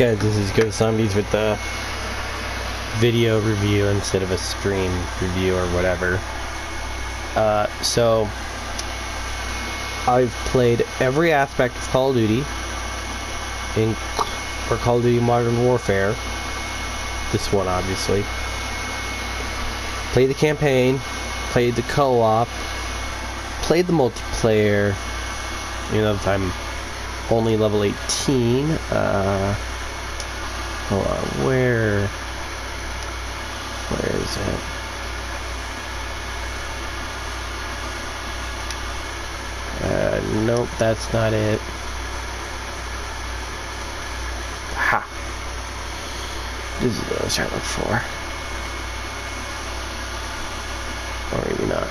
guys, this is Ghost Zombies with the video review instead of a stream review or whatever. So I've played every aspect of Call of Duty for Call of Duty Modern Warfare. This one, obviously. Played the campaign, played the co-op, played the multiplayer. You know, I'm only level 18. Hold on, where is it? Nope, that's not it. Ha! This is what I was trying to look for. Or maybe not.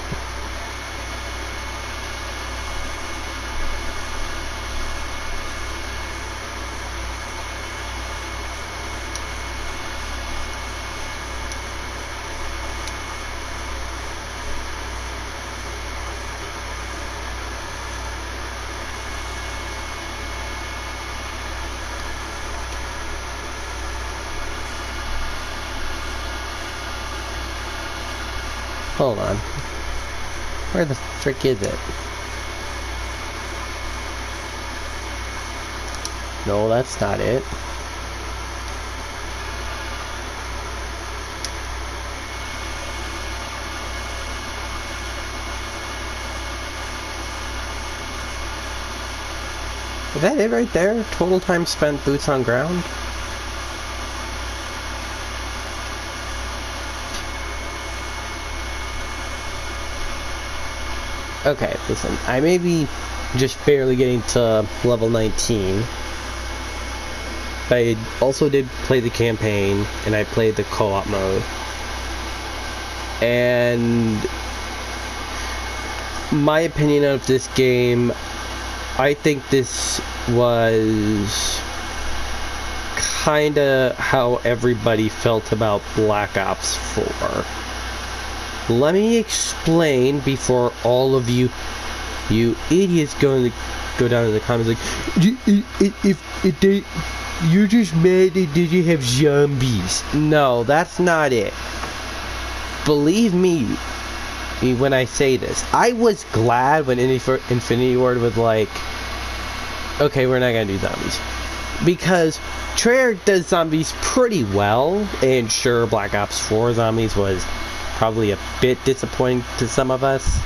Hold on. Where the frick is it? No, that's not it. Is that it right there? Total time spent boots on ground? Okay, listen, I may be just barely getting to level 19, but I also did play the campaign, and I played the co-op mode, and my opinion of this game, I think this was kinda how everybody felt about Black Ops 4. Let me explain before all of you idiots go down in the comments like, if they, you're just mad they didn't have zombies. No, that's not it. Believe me when I say this. I was glad when Infinity Ward was like, okay, we're not gonna do zombies, because Treyarch does zombies pretty well, and sure, Black Ops 4 zombies was probably a bit disappointing to some of us,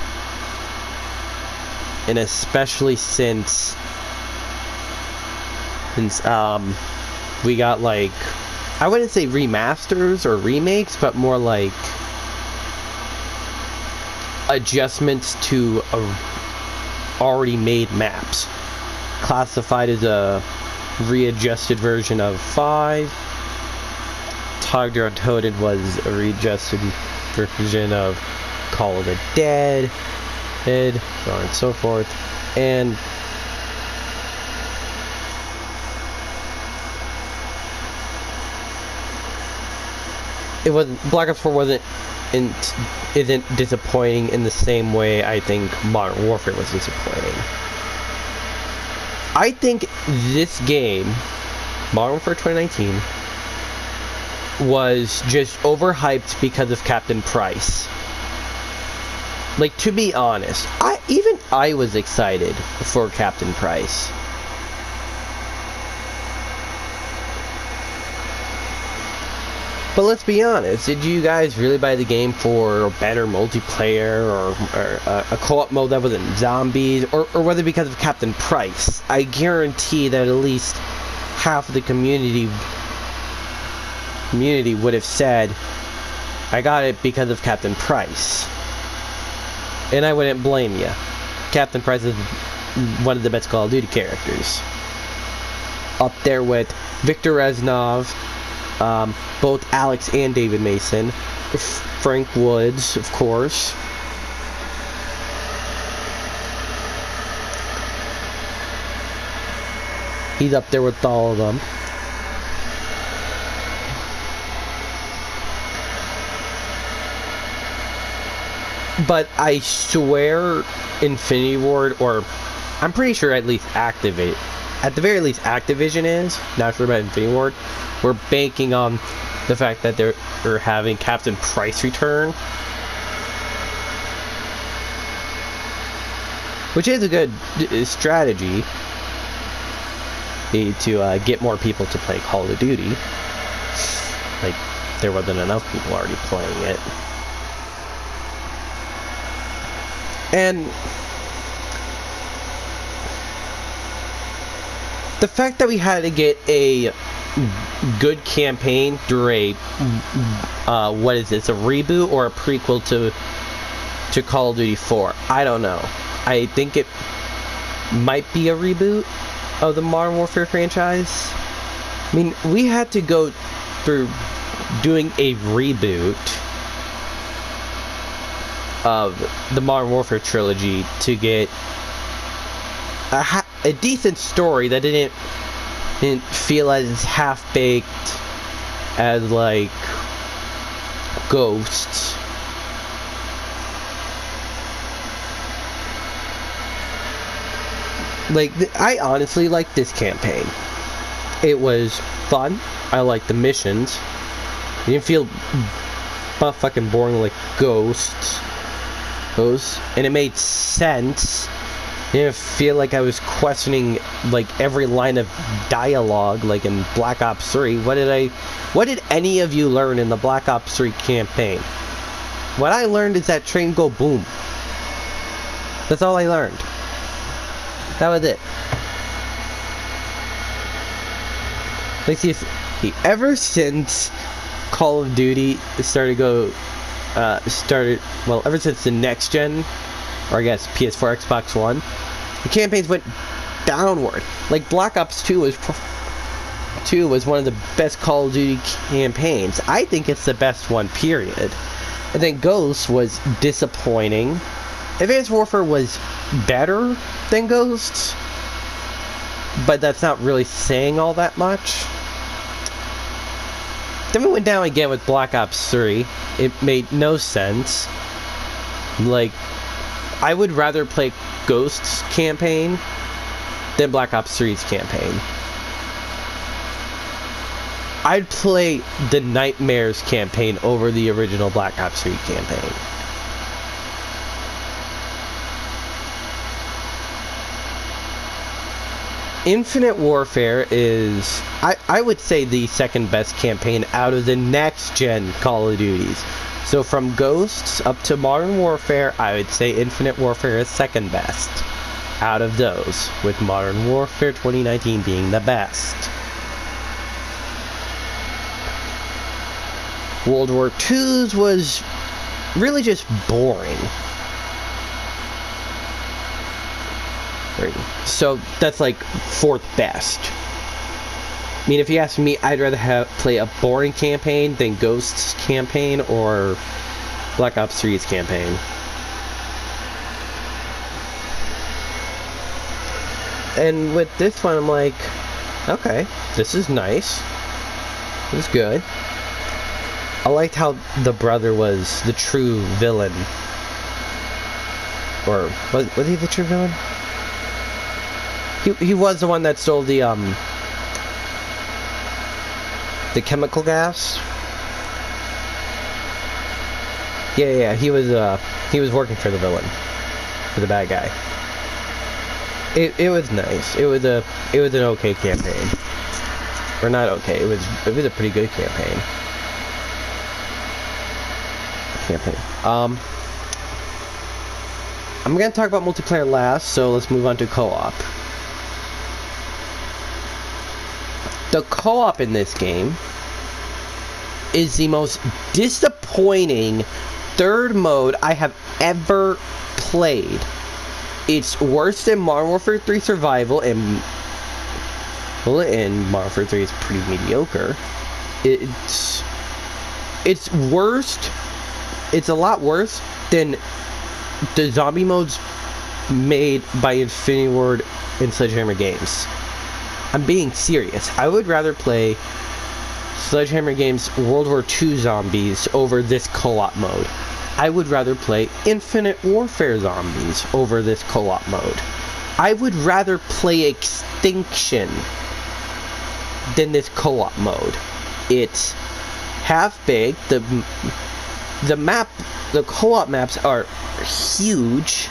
and especially since we got, like, I wouldn't say remasters or remakes, but more like adjustments to already made maps, classified as a readjusted version of 5. Target Untold was a readjusted version of Call of the Dead, so on and so forth, and it wasn't, Black Ops 4 isn't disappointing in the same way I think Modern Warfare was disappointing. I think this game, Modern Warfare 2019, was just overhyped because of Captain Price. Like, to be honest, I was excited for Captain Price. But let's be honest, did you guys really buy the game for better multiplayer or a co-op mode that wasn't zombies, or was it because of Captain Price? I guarantee that at least half of the community would have said, I got it because of Captain Price. And I wouldn't blame you. Captain Price is one of the best Call of Duty characters. Up there with Victor Reznov, both Alex and David Mason, Frank Woods, of course. He's up there with all of them. But I swear Infinity Ward, or I'm pretty sure at the very least Activision is, not sure about Infinity Ward, we're banking on the fact that they're having Captain Price return, which is a good strategy to get more people to play Call of Duty. Like, there wasn't enough people already playing it. And the fact that we had to get a good campaign through a what is this, a reboot or a prequel to Call of Duty 4? I don't know. I think it might be a reboot of the Modern Warfare franchise. I mean, we had to go through doing a reboot of the Modern Warfare trilogy to get a decent story that didn't feel as half-baked as, like, Ghosts. Like, I honestly liked this campaign. It was fun. I liked the missions. It didn't feel fucking boring like Ghosts. And it made sense. I didn't feel like I was questioning, like, every line of dialogue, like in Black Ops 3. What did any of you learn in the Black Ops 3 campaign? What I learned is that train go boom. That's all I learned. That was it. Like, see, ever since Call of Duty ever since the next gen, or I guess PS4, Xbox One, the campaigns went downward. Like, Black Ops 2 was one of the best Call of Duty campaigns. I think it's the best one, period. And then Ghosts was disappointing. Advanced Warfare was better than Ghosts, but that's not really saying all that much. Then we went down again with Black Ops 3. It made no sense. Like, I would rather play Ghosts campaign than Black Ops 3's campaign. I'd play the Nightmares campaign over the original Black Ops 3 campaign. Infinite Warfare is, I would say, the second best campaign out of the next gen Call of Duties. So from Ghosts up to Modern Warfare, I would say Infinite Warfare is second best out of those, with Modern Warfare 2019 being the best. World War II's was really just boring. So that's like fourth best. I mean, if you ask me, I'd rather play a boring campaign than Ghosts campaign or Black Ops 3's campaign. And with this one, I'm like, okay, this is nice. This is good. I liked how the brother was the true villain. Or was he the true villain? He was the one that stole the chemical gas. Yeah, he was working for the villain, for the bad guy. It was nice. It was an okay campaign. Or not okay. It was a pretty good campaign. I'm gonna talk about multiplayer last, so let's move on to co-op. The co-op in this game is the most disappointing third mode I have ever played. It's worse than Modern Warfare 3 Survival, and Modern Warfare 3 is pretty mediocre. It's worst. It's a lot worse than the zombie modes made by Infinity Ward and Sledgehammer Games. I'm being serious. I would rather play Sledgehammer Games World War II Zombies over this co-op mode. I would rather play Infinite Warfare Zombies over this co-op mode. I would rather play Extinction than this co-op mode. It's half big. The co-op maps are huge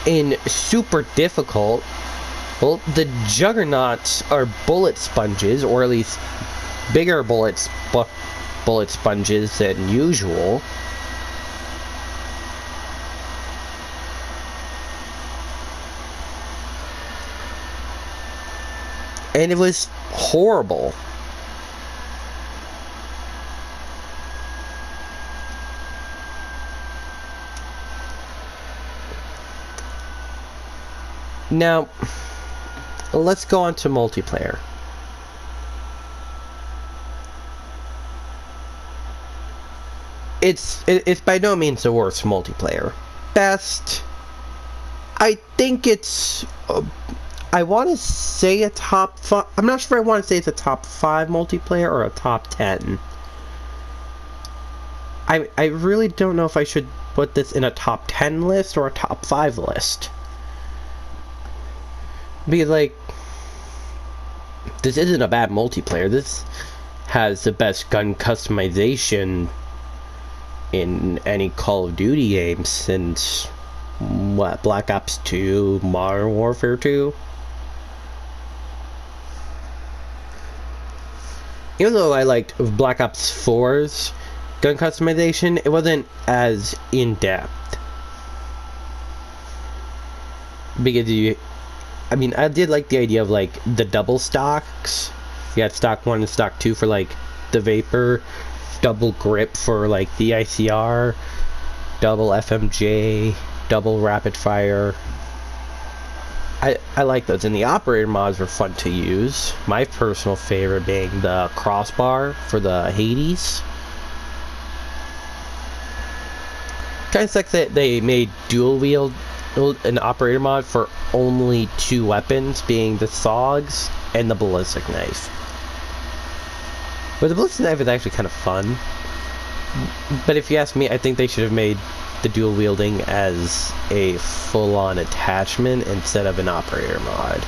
and super difficult. Well, the juggernauts are bullet sponges, or at least bigger bullet sponges than usual. And it was horrible. Now, let's go on to multiplayer. It's by no means the worst multiplayer. Best, I think it's, I want to say a top 5. I'm not sure if I want to say it's a top 5 multiplayer or a top 10. I really don't know if I should put this in a top 10 list or a top 5 list. Because, like, this isn't a bad multiplayer. This has the best gun customization in any Call of Duty game since, what, Black Ops 2, Modern Warfare 2? Even though I liked Black Ops 4's gun customization, it wasn't as in-depth. Because I did like the idea of, like, the double stocks. You had stock 1 and stock 2 for, like, the Vapor, double grip for, like, the ICR, double FMJ, double rapid fire. I like those, and the operator mods were fun to use. My personal favorite being the crossbar for the Hades. Kind of sucks that they made dual wield an operator mod for only 2 weapons, being the SOGs and the ballistic knife. But the ballistic knife is actually kind of fun. But if you ask me, I think they should have made the dual wielding as a full-on attachment instead of an operator mod.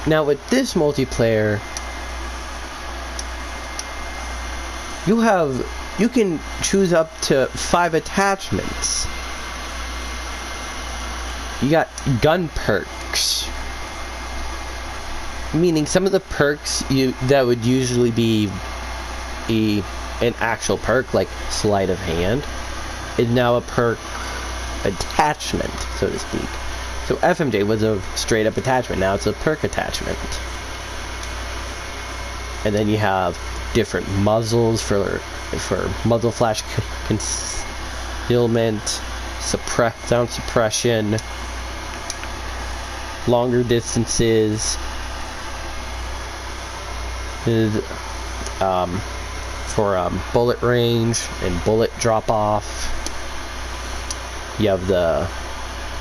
Now with this multiplayer, you can choose up to 5 attachments. You got gun perks, meaning some of the perks that would usually be an actual perk, like sleight of hand, is now a perk attachment, so to speak. So FMJ was a straight up attachment, now it's a perk attachment. And then you have different muzzles for muzzle flash concealment, sound suppression, longer distances, for bullet range and bullet drop off. You have the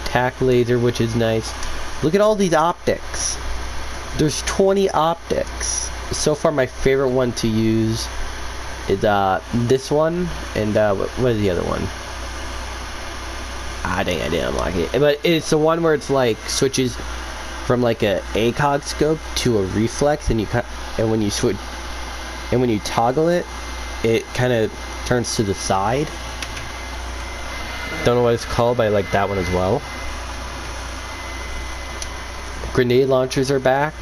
tac laser, which is nice. Look at all these optics. There's 20 optics. So far, my favorite one to use is this one, and what is the other one? Dang, I didn't unlock it. But it's the one where it's like switches from like a ACOG scope to a reflex, and when you toggle it, it kind of turns to the side. Don't know what it's called, but I like that one as well. Grenade launchers are back.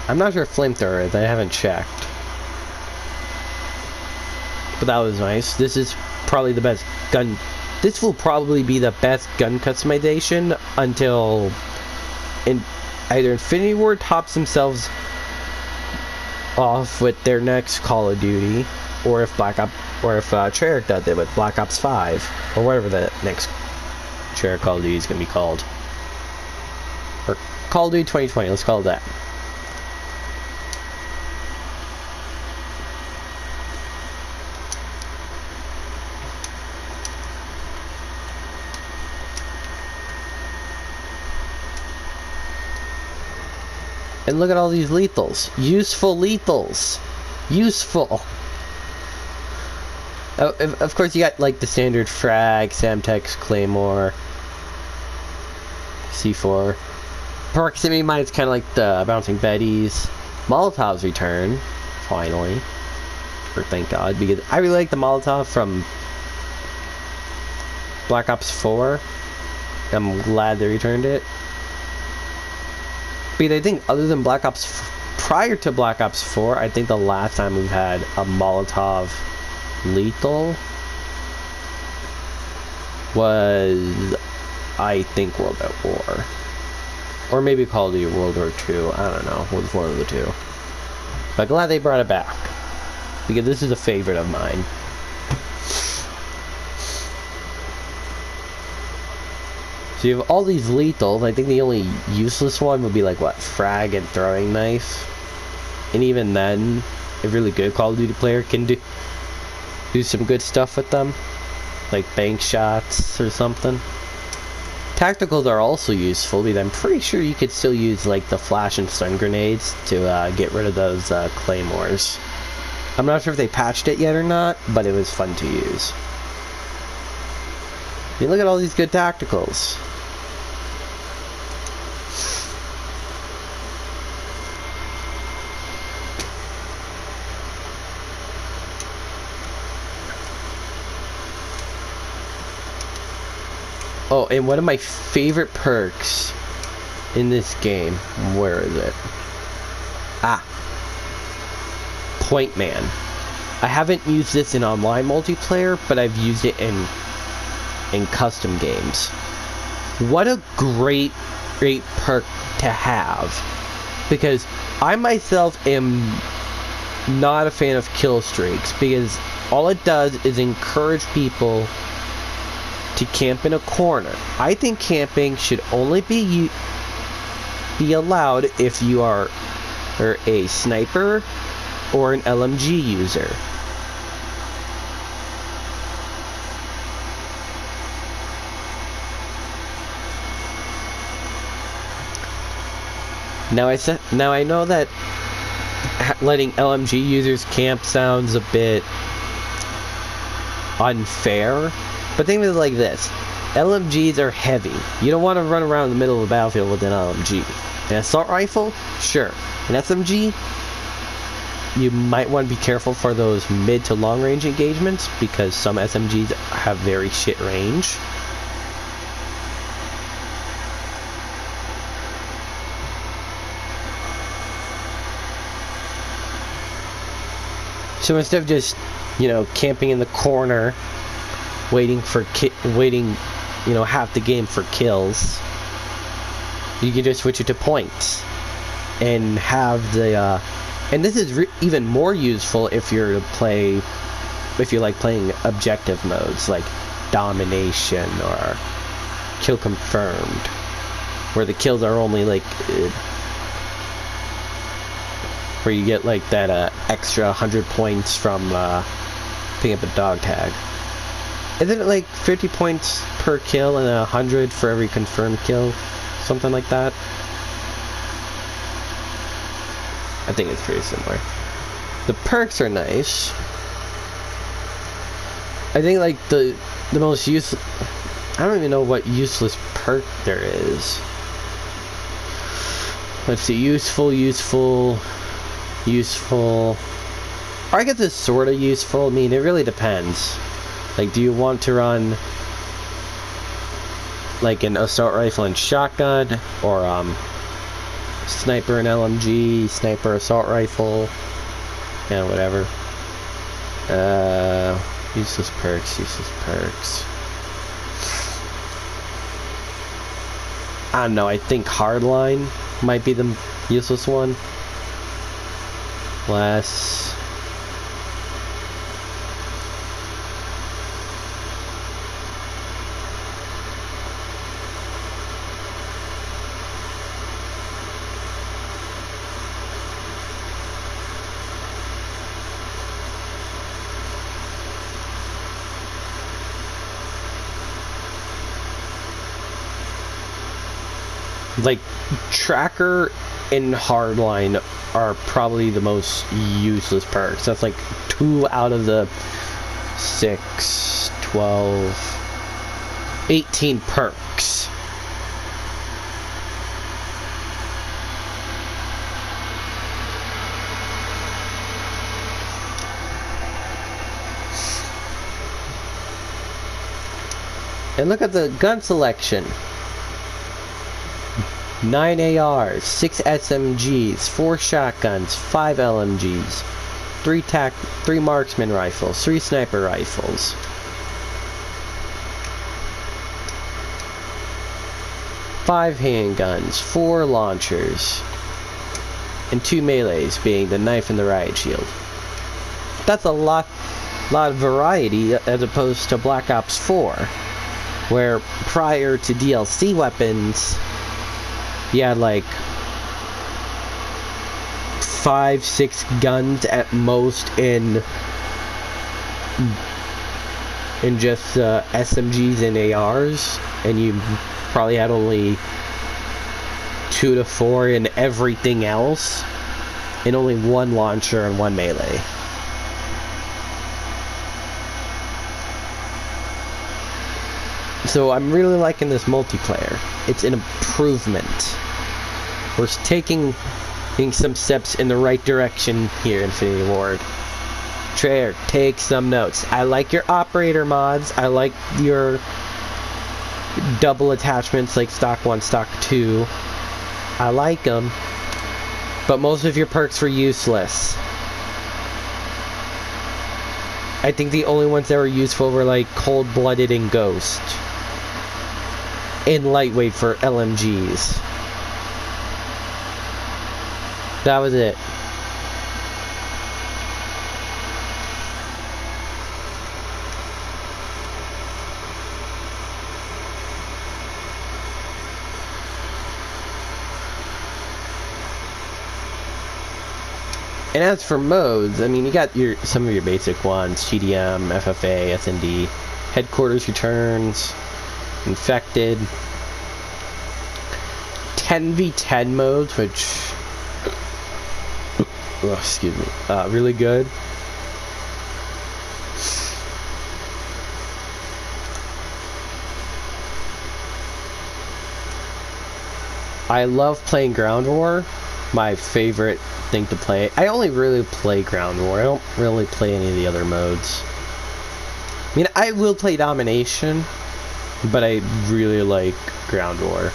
I'm not sure if flamethrower is. I haven't checked. But that was nice. This is probably the best gun. This will probably be the best gun customization until either Infinity Ward tops themselves off with their next Call of Duty, or if Treyarch does it with Black Ops 5, or whatever the next Treyarch Call of Duty is going to be called. Or Call of Duty 2020, let's call it that. And look at all these lethals. Useful lethals. Useful. Oh, of course, you got like the standard frag, Samtex, Claymore, C4. Proximity mine's kind of like the bouncing Betties. Molotov's return, finally. Or thank God, because I really like the Molotov from Black Ops 4. I'm glad they returned it. But I think other than Black Ops, prior to Black Ops 4, I think the last time we've had a Molotov lethal was, I think, World at War. Or maybe Call of Duty World War II. I don't know. It was one of the two. But glad they brought it back, because this is a favorite of mine. So you have all these lethals. I think the only useless one would be like, what, frag and throwing knife. And even then, a really good Call of Duty player can do some good stuff with them. Like bank shots or something. Tacticals are also useful, but I'm pretty sure you could still use like the flash and stun grenades to get rid of those claymores. I'm not sure if they patched it yet or not, but it was fun to use. I mean, look at all these good tacticals. Oh, and one of my favorite perks in this game, where is it? Ah, Point Man. I haven't used this in online multiplayer, but I've used it in custom games. What a great perk to have, because I myself am not a fan of kill streaks, because all it does is encourage people to camp in a corner. I think camping should only be allowed if you are a sniper or an LMG user. Now I know that letting LMG users camp sounds a bit unfair, but think of it like this. LMGs are heavy. You don't want to run around in the middle of the battlefield with an LMG. An assault rifle? Sure. An SMG? You might want to be careful for those mid to long range engagements, because some SMGs have very shit range. So instead of just, camping in the corner, waiting, half the game for kills, you can just switch it to points and have the and this is even more useful if you like playing objective modes like domination or kill confirmed, where the kills are only like where you get like that extra 100 points from picking up a dog tag. Isn't it like 50 points per kill and 100 for every confirmed kill? Something like that? I think it's pretty similar. The perks are nice. I think like the most useless... I don't even know what useless perk there is. Let's see. Useful. Or I guess it's sort of useful. I mean, it really depends. Like, do you want to run like an assault rifle and shotgun, or sniper and LMG, sniper assault rifle, whatever. Useless perks. I don't know, I think hardline might be the useless one. Less. Like, Tracker and Hardline are probably the most useless perks. That's like 2 out of the 6, 12, 18 perks. And look at the gun selection. 9 ARs, 6 SMGs, 4 shotguns, 5 LMGs, 3 marksman rifles, 3 sniper rifles. 5 handguns, 4 launchers, and 2 melees, being the knife and the riot shield. That's a lot of variety as opposed to Black Ops 4, where prior to DLC weapons, you had like 5, 6 guns at most in just SMGs and ARs, and you probably had only 2 to 4 in everything else, and only 1 launcher and 1 melee. So I'm really liking this multiplayer. It's an improvement. We're taking some steps in the right direction here, Infinity Ward. Trayer, take some notes. I like your operator mods. I like your double attachments like stock 1, stock 2. I like them. But most of your perks were useless. I think the only ones that were useful were like Cold-Blooded and Ghost. And Lightweight for LMGs. That was it. And as for modes, I mean, you got some of your basic ones: TDM, FFA, SND, Headquarters Returns, Infected, 10v10 modes, which, excuse me, really good. I love playing Ground War. My favorite thing to play. I only really play Ground War. I don't really play any of the other modes. I mean, I will play Domination, but I really like Ground War.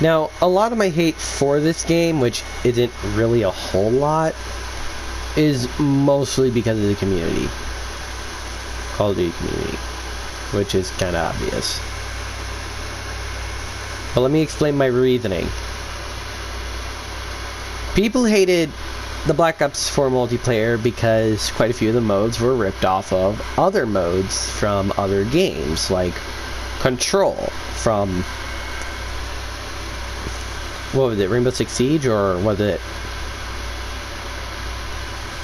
Now, a lot of my hate for this game, which isn't really a whole lot, is mostly because of the community. Call of Duty community, which is kind of obvious. But let me explain my reasoning. People hated the Black Ops 4 multiplayer because quite a few of the modes were ripped off of other modes from other games, like Control from, what was it, Rainbow Six Siege, or was it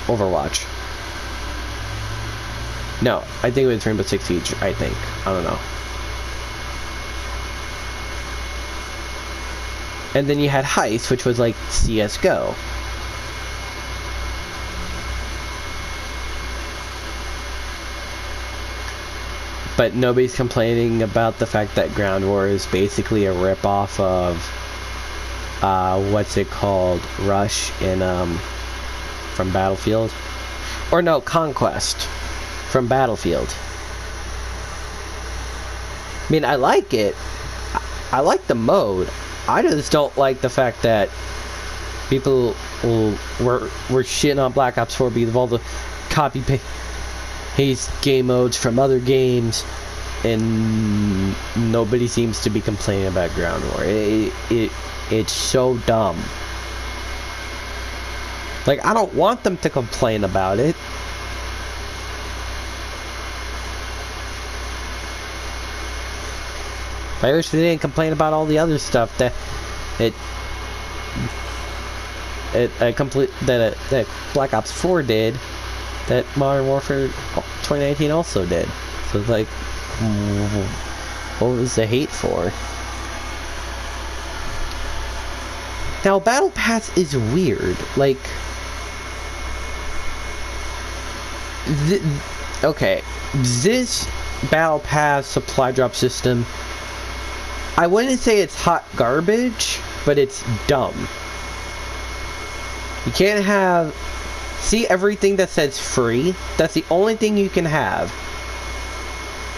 Overwatch? No, I think it was Rainbow Six Siege, I think. I don't know. And then you had Heist, which was like CSGO. But nobody's complaining about the fact that Ground War is basically a rip-off of, what's it called? Rush in, from Battlefield? Or no, Conquest from Battlefield. I mean, I like it. I like the mode. I just don't like the fact that people were shitting on Black Ops 4 because of all the copy-paste game modes from other games, and nobody seems to be complaining about Ground War. It's so dumb. Like, I don't want them to complain about it. I wish they didn't complain about all the other stuff that Black Ops 4 did, that Modern Warfare 2019 also did. So it's like, what was the hate for? Now, Battle Pass is weird. Like, okay, this Battle Pass supply drop system, I wouldn't say it's hot garbage, but it's dumb. You can't have... See everything that says free? That's the only thing you can have.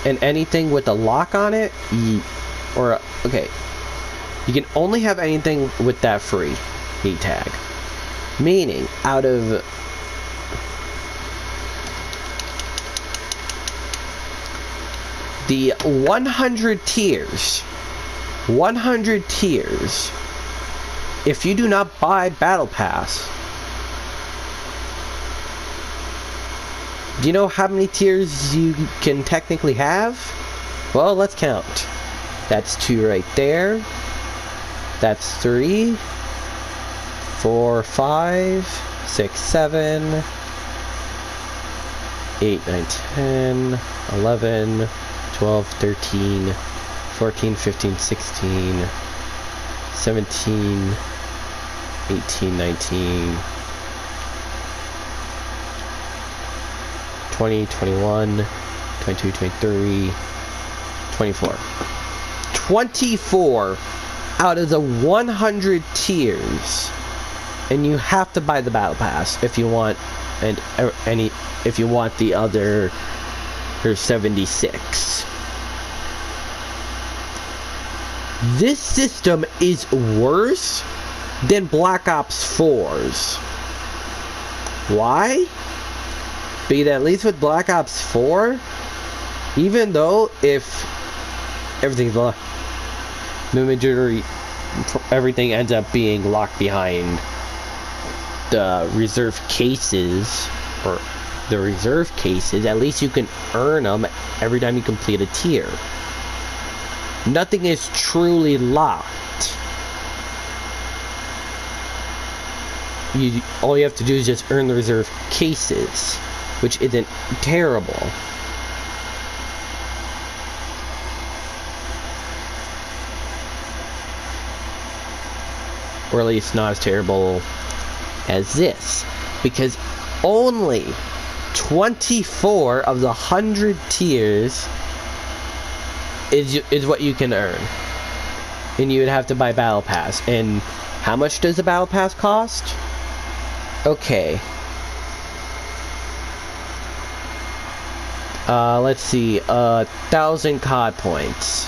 And anything with a lock on it, okay. You can only have anything with that free tag. Meaning, out of the 100 tiers, if you do not buy Battle Pass, do you know how many tiers you can technically have? Well, let's count. That's 2 right there. That's 3, 4, 5, 6, 7, 8, 9, 10, 11, 12, 13, 14, 15, 16, 17, 18, 19, 20, 21, 22, 23, 24. 24 out of the 100 tiers. And you have to buy the Battle Pass if you want if you want the other 76. This system is worse than Black Ops 4's. Why? Because at least with Black Ops 4, even though if everything's locked, the majority, everything ends up being locked behind the reserve cases, or the reserve cases, at least you can earn them every time you complete a tier. Nothing is truly locked. All you have to do is just earn the reserve cases, which isn't terrible. Or at least not as terrible as this, because only 24 of the 100 tiers is what you can earn, and you would have to buy Battle Pass. And how much does the Battle Pass cost? Okay, let's see, 1,000 COD points.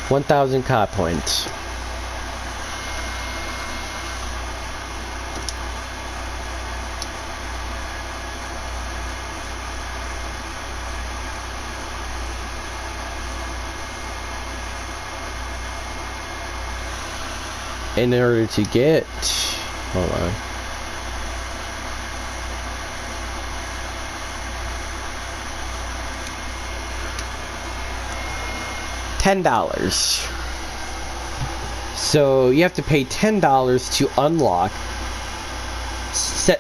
$1,000 COD points. In order to get, hold on. $10. So you have to pay $10 to unlock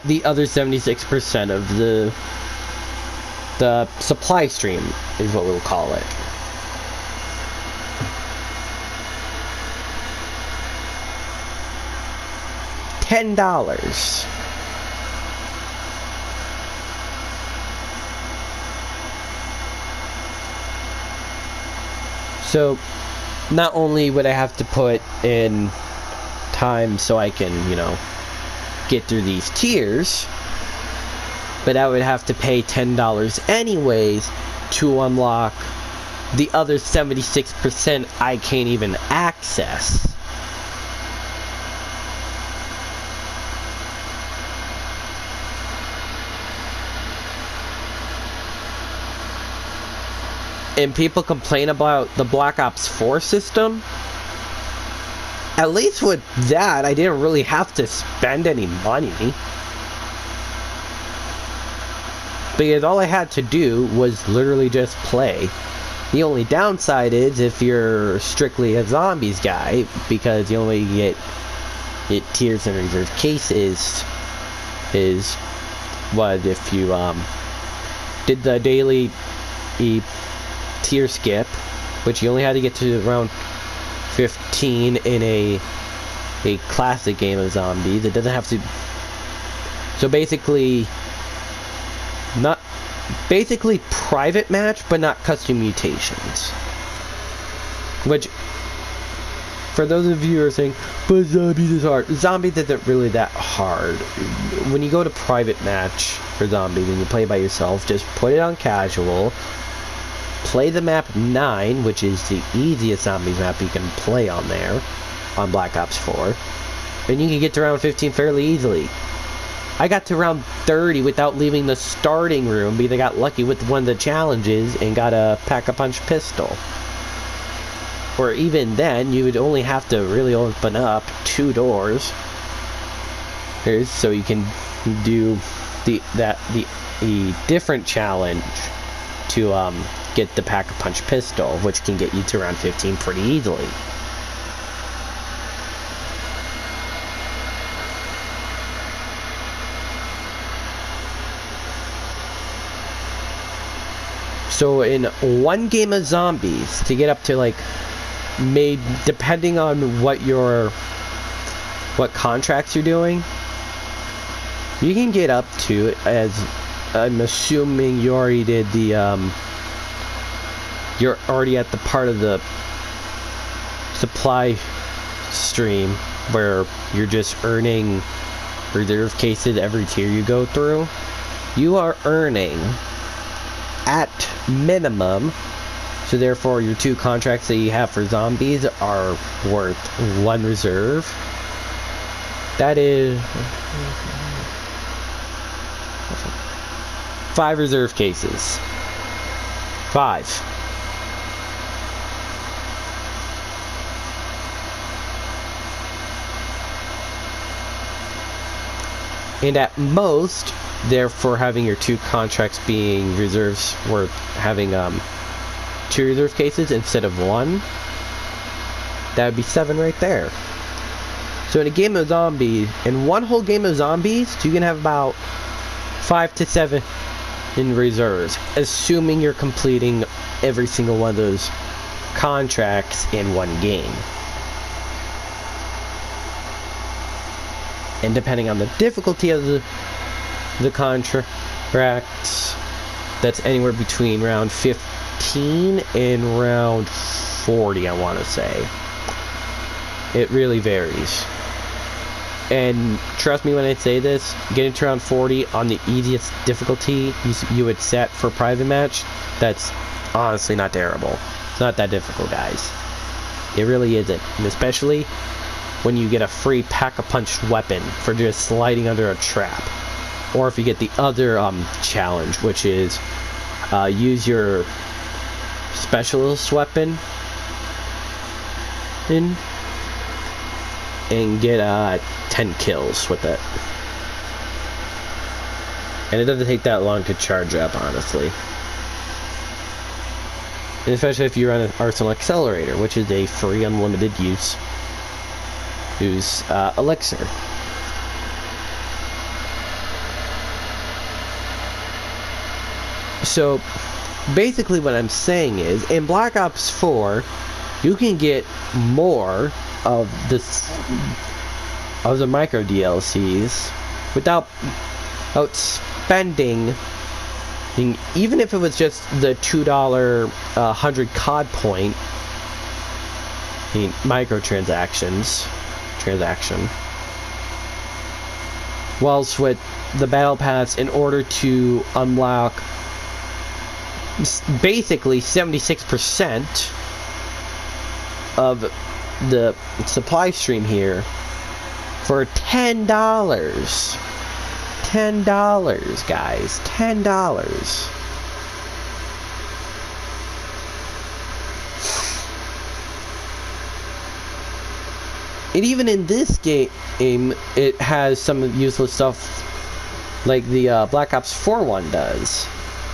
the other 76% of the supply stream, is what we'll call it. $10. So, not only would I have to put in time so I can, get through these tiers, but I would have to pay $10 anyways to unlock the other 76% I can't even access. And people complain about the Black Ops 4 system. At least with that, I didn't really have to spend any money. Because all I had to do was literally just play. The only downside is if you're strictly a zombies guy, because the only way you get tiers and reserve cases is what if you did the daily tier skip, which you only had to get to around 15 in a classic game of zombies. It doesn't have to. So basically private match, but not custom mutations. Which, for those of you who are saying, but zombies is hard. Zombies isn't really that hard. When you go to private match for zombies and you play by yourself, just put it on casual. Play the map 9, which is the easiest zombies map you can play on there, on Black Ops 4. And you can get to round 15 fairly easily. I got to round 30 without leaving the starting room because I got lucky with one of the challenges and got a pack-a-punch pistol. Or even then, you would only have to really open up 2 doors. So you can do the different challenge to get the pack-a-punch pistol, which can get you to round 15 pretty easily. So in one game of zombies, to get up to like, depending on what contracts you're doing, you can get up to, as I'm assuming you already did the, you're already at the part of the supply stream where you're just earning reserve cases every tier you go through. You are earning at minimum, so therefore your 2 contracts that you have for zombies are worth 1 reserve. That is 5 reserve cases. 5. And at most, therefore having your 2 contracts being reserves worth having 2 reserve cases instead of 1, that would be 7 right there. So in a game of zombies, in one whole game of zombies, you can have about 5 to 7 in reserves, assuming you're completing every single one of those contracts in one game. And depending on the difficulty of the contracts, that's anywhere between round 15 and round 40, I want to say. It really varies. And trust me when I say this, getting to round 40 on the easiest difficulty you would set for private match, that's honestly not terrible. It's not that difficult, guys. It really isn't. And especially when you get a free pack-a-punch weapon for just sliding under a trap. Or if you get the other challenge, which is use your specialist weapon and get 10 kills with it. And it doesn't take that long to charge up, honestly. And especially if you run an Arsenal Accelerator, which is a free unlimited use elixir. So basically what I'm saying is, in Black Ops 4, you can get more of the micro DLCs without spending, even if it was just the $2 100 COD point transaction. Whilst with the Battle Pass, in order to unlock basically 76% of the supply stream here for $10. $10, guys. $10. And even in this game, it has some useless stuff like the Black Ops 4 one does.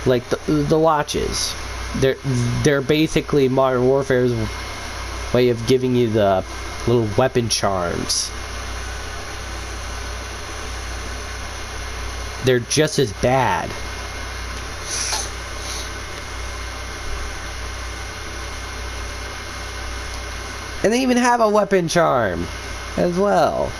Like the watches. they're basically Modern Warfare's way of giving you the little weapon charms. They're just as bad. And they even have a weapon charm as well.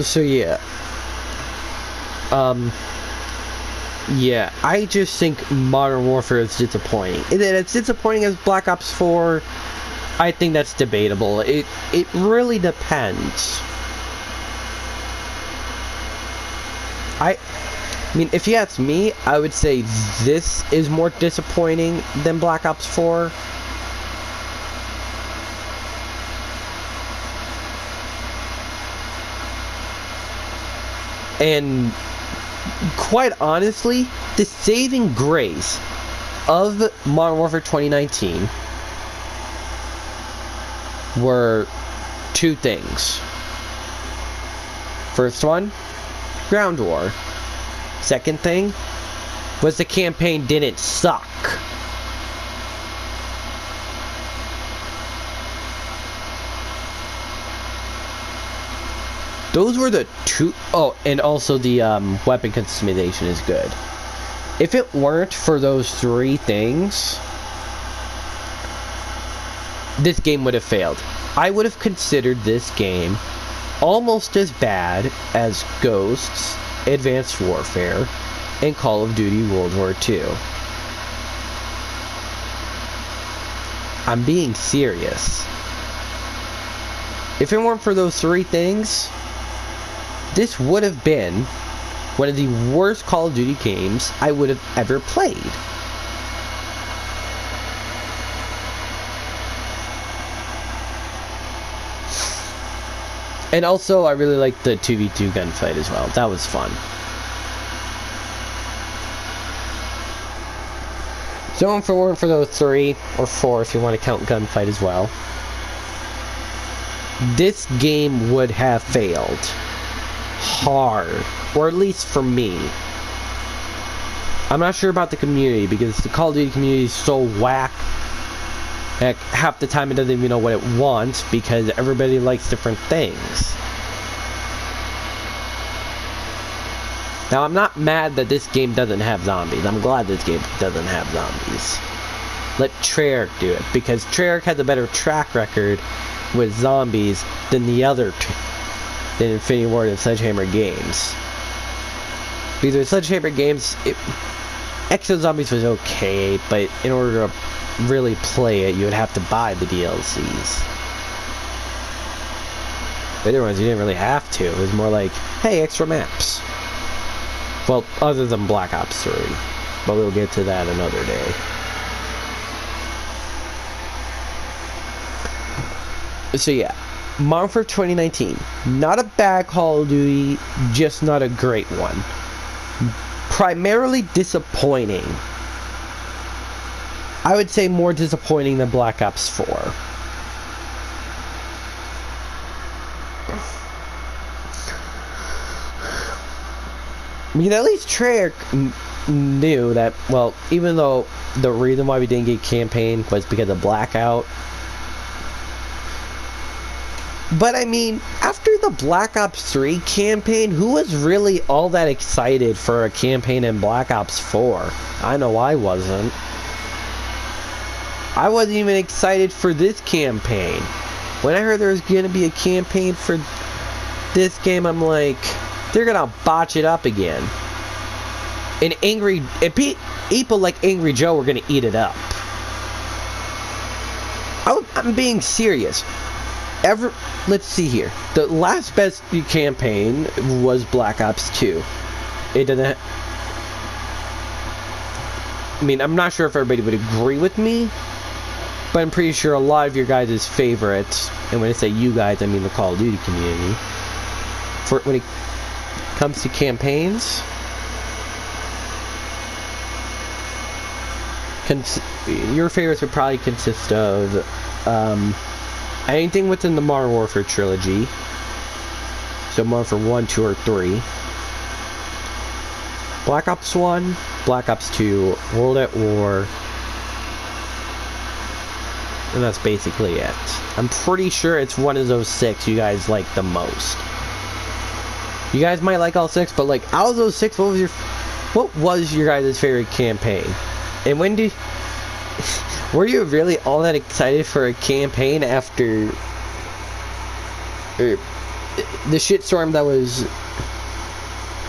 So yeah, yeah, I just think Modern Warfare is disappointing. That it's disappointing as Black Ops 4, I think that's debatable. It really depends. I mean, if you ask me, I would say this is more disappointing than Black Ops 4. And quite honestly, the saving grace of Modern Warfare 2019 were two things. First one, ground war. Second thing was the campaign didn't suck. Those were the two. Oh, and also the weapon customization is good. If it weren't for those three things, this game would have failed. I would have considered this game almost as bad as Ghosts, Advanced Warfare, and Call of Duty World War II. I'm being serious. If it weren't for those three things, this would have been one of the worst Call of Duty games I would have ever played. And also, I really liked the 2v2 gunfight as well. That was fun. So if it weren't for those three, or four if you want to count gunfight as well, this game would have failed. Hard. Or at least for me. I'm not sure about the community, because the Call of Duty community is so whack. Heck, half the time it doesn't even know what it wants, because everybody likes different things. Now, I'm not mad that this game doesn't have zombies. I'm glad this game doesn't have zombies. Let Treyarch do it, because Treyarch has a better track record with zombies than the other than Infinity Ward and Sledgehammer games. Because with Sledgehammer games, Exo Zombies was okay, but in order to really play it, you would have to buy the DLCs. The other ones, you didn't really have to. It was more like, hey, extra maps. Well, other than Black Ops 3. But we'll get to that another day. So yeah, Modern Warfare 2019. Not a bad Call of Duty, just not a great one. Primarily disappointing. I would say more disappointing than Black Ops 4. I mean, at least Treyarch knew that, well, even though the reason why we didn't get campaign was because of Blackout. But I mean, after the Black Ops 3 campaign, who was really all that excited for a campaign in Black Ops 4? I know I wasn't. I wasn't even excited for this campaign. When I heard there was going to be a campaign for this game, I'm like, they're going to botch it up again. And people like Angry Joe were going to eat it up. I'm being serious. Let's see here. The last best campaign was Black Ops 2. It didn't. I mean, I'm not sure if everybody would agree with me, but I'm pretty sure a lot of your guys' favorites, and when I say you guys, I mean the Call of Duty community, for when it comes to campaigns, your favorites would probably consist of anything within the Modern Warfare trilogy. So Modern Warfare 1, 2, or 3. Black Ops 1, Black Ops 2, World at War, and that's basically it. I'm pretty sure it's one of those 6 you guys like the most. You guys might like all 6, but like out of those 6, what was your guys' favorite campaign? And when were you really all that excited for a campaign after the shitstorm that was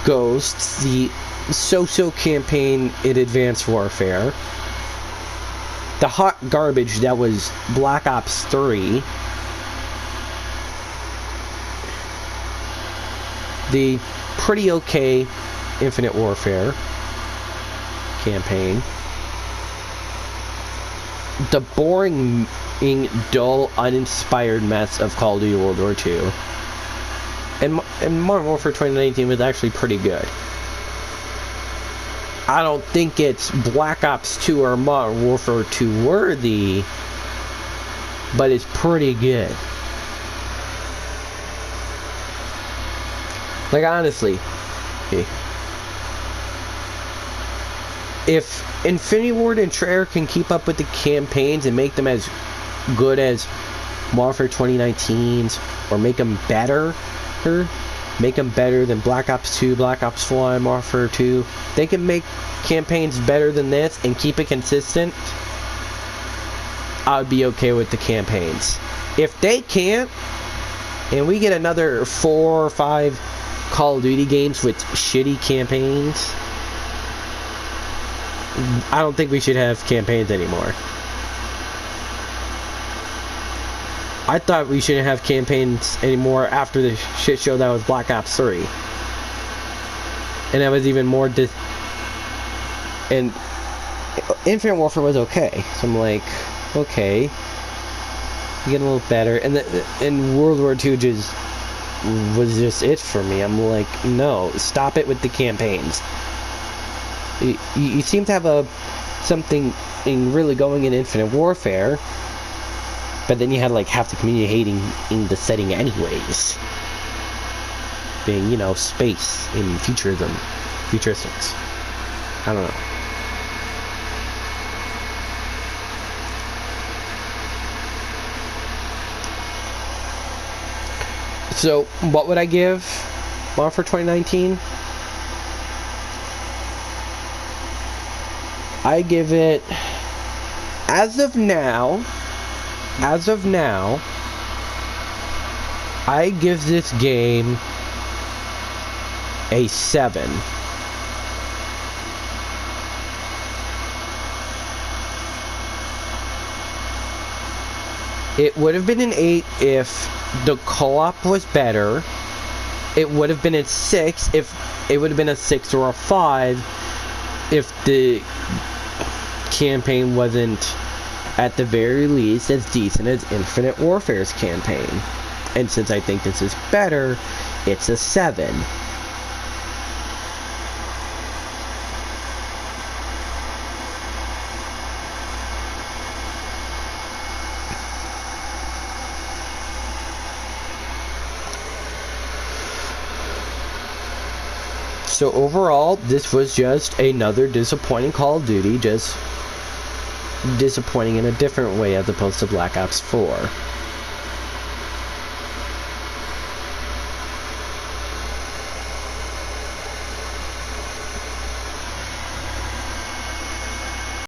Ghosts, the so-so campaign in Advanced Warfare, the hot garbage that was Black Ops 3, the pretty okay Infinite Warfare campaign, the boring, dull, uninspired mess of Call of Duty World War II, and Modern Warfare 2019 was actually pretty good. I don't think it's Black Ops 2 or Modern Warfare 2 worthy, but it's pretty good. Like, honestly, if Infinity Ward and Treyarch can keep up with the campaigns and make them as good as Warfare 2019's, or make them better than Black Ops 2, Black Ops 1, Warfare 2, they can make campaigns better than this and keep it consistent, I would be okay with the campaigns. If they can't, and we get another 4 or 5 Call of Duty games with shitty campaigns, I don't think we should have campaigns anymore. I thought we shouldn't have campaigns anymore after the shit show that was Black Ops 3. And that was even more and Infinite Warfare was okay. So I'm like, okay, get a little better. And World War II was just it for me. I'm like, no, stop it with the campaigns. You seem to have something really going in Infinite Warfare, but then you had like half the community hating in the setting anyways, being, you know, space and futuristics. I don't know. So what would I give Modern for 2019? I give it, as of now, I give this game a 7. It would have been an 8 if the co-op was better. It would have been a 6 if it would have been a 6 or a 5 if the campaign wasn't at the very least as decent as Infinite Warfare's campaign. And since I think this is better, it's a 7. So overall, this was just another disappointing Call of Duty, just disappointing in a different way as opposed to Black Ops 4.